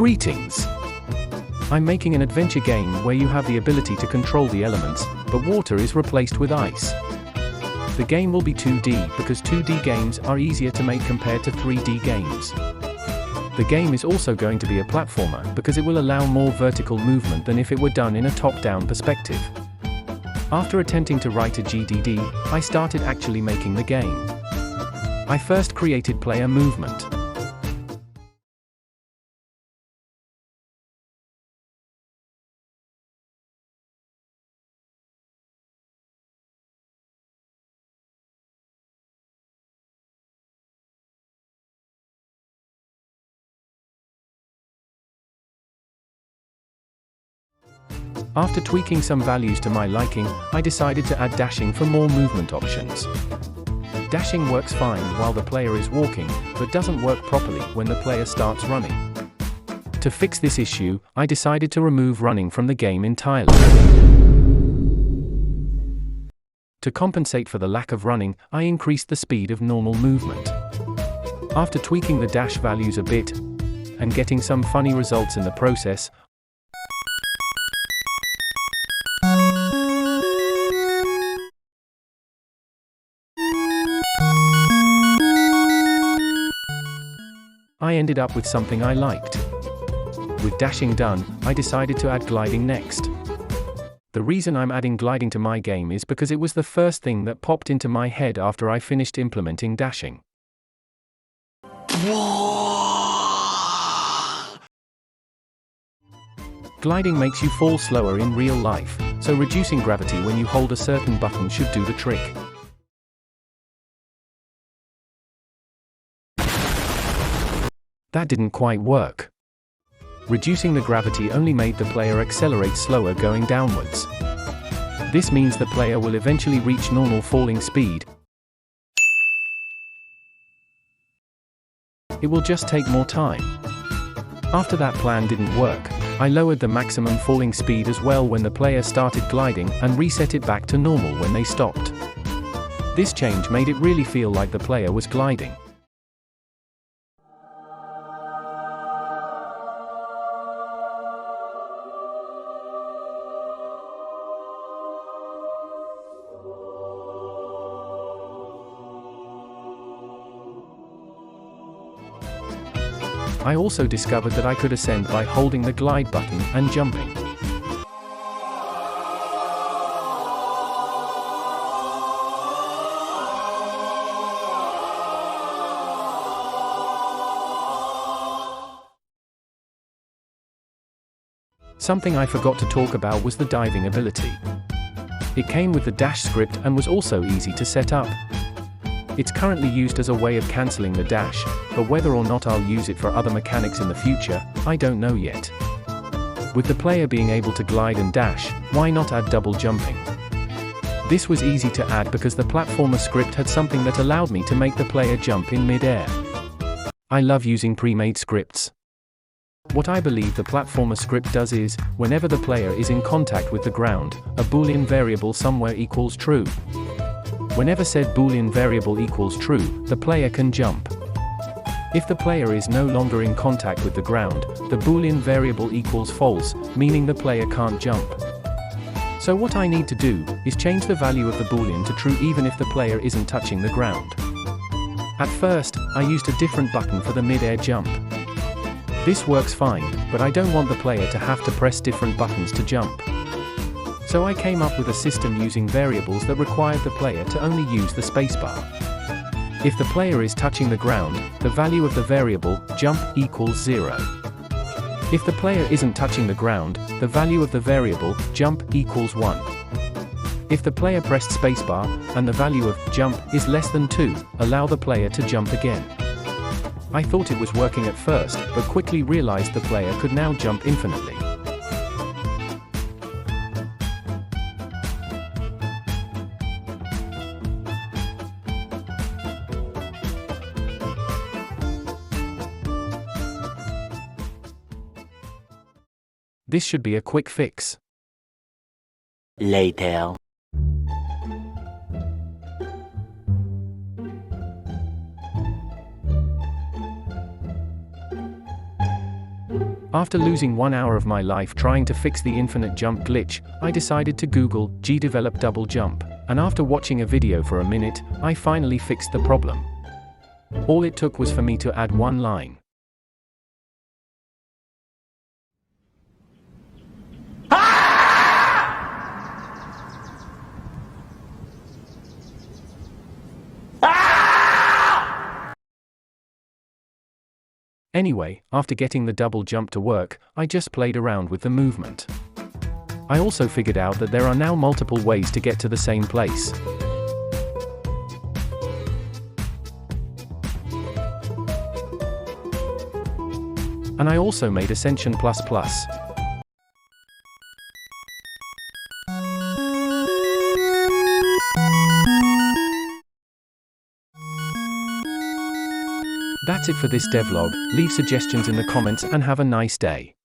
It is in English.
Greetings! I'm making an adventure game where you have the ability to control the elements, but water is replaced with ice. The game will be 2D because 2D games are easier to make compared to 3D games. The game is also going to be a platformer because it will allow more vertical movement than if it were done in a top-down perspective. After attempting to write a GDD, I started actually making the game. I first created player movement. After tweaking some values to my liking, I decided to add dashing for more movement options. Dashing works fine while the player is walking, but doesn't work properly when the player starts running. To fix this issue, I decided to remove running from the game entirely. To compensate for the lack of running, I increased the speed of normal movement. After tweaking the dash values a bit, and getting some funny results in the process, I ended up with something I liked. With dashing done, I decided to add gliding next. The reason I'm adding gliding to my game is because it was the first thing that popped into my head after I finished implementing dashing. Gliding makes you fall slower in real life, so reducing gravity when you hold a certain button should do the trick. That didn't quite work. Reducing the gravity only made the player accelerate slower going downwards. This means the player will eventually reach normal falling speed. It will just take more time. After that plan didn't work, I lowered the maximum falling speed as well when the player started gliding and reset it back to normal when they stopped. This change made it really feel like the player was gliding. I also discovered that I could ascend by holding the glide button and jumping. Something I forgot to talk about was the diving ability. It came with the dash script and was also easy to set up. It's currently used as a way of cancelling the dash, but whether or not I'll use it for other mechanics in the future, I don't know yet. With the player being able to glide and dash, why not add double jumping? This was easy to add because the platformer script had something that allowed me to make the player jump in mid-air. I love using pre-made scripts. What I believe the platformer script does is, whenever the player is in contact with the ground, a Boolean variable somewhere equals true. Whenever said Boolean variable equals true, the player can jump. If the player is no longer in contact with the ground, the Boolean variable equals false, meaning the player can't jump. So what I need to do is change the value of the Boolean to true even if the player isn't touching the ground. At first, I used a different button for the mid-air jump. This works fine, but I don't want the player to have to press different buttons to jump. So I came up with a system using variables that required the player to only use the spacebar. If the player is touching the ground, the value of the variable, jump, equals 0. If the player isn't touching the ground, the value of the variable, jump, equals 1. If the player pressed spacebar, and the value of jump is less than 2, allow the player to jump again. I thought it was working at first, but quickly realized the player could now jump infinitely. This should be a quick fix. Later. After losing 1 hour of my life trying to fix the infinite jump glitch, I decided to Google GDevelop double jump, and after watching a video for a minute, I finally fixed the problem. All it took was for me to add one line. Anyway, after getting the double jump to work, I just played around with the movement. I also figured out that there are now multiple ways to get to the same place. And I also made Ascension++. That's it for this devlog. Leave suggestions in the comments and have a nice day.